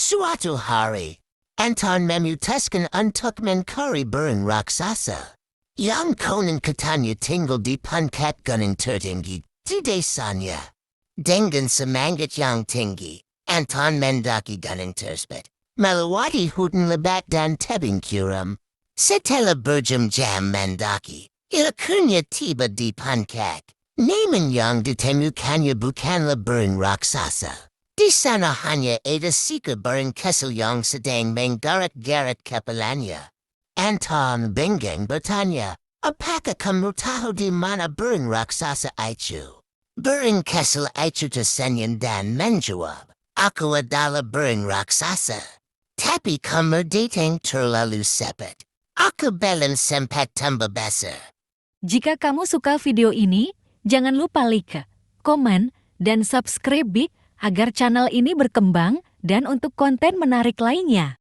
Suatu hari, Anton memutuskan untuk mencari burung raksasa. Yang konon katanya tinggal di puncak gunung tertinggi di desanya. Dengan semangat yang tinggi, Anton mendaki gunung tersebut, melewati hutan lebat dan tebing curam. Setelah berjam-jam mendaki, akhirnya tiba di puncak. Namun yang ditemukannya bukanlah burung raksasa. Di sana hanya ada seekor burung kecil yang sedang menggarat-garat kepalanya. Anton bingung bertanya, apakah kamu tahu di mana burung raksasa itu? Burung kecil itu tersenyum dan menjawab, aku adalah burung raksasa. Tapi kamu datang terlalu cepat. Aku belum sempat tumbuh besar. Jika kamu suka video ini, jangan lupa like, komen, dan subscribe agar channel ini berkembang dan untuk konten menarik lainnya.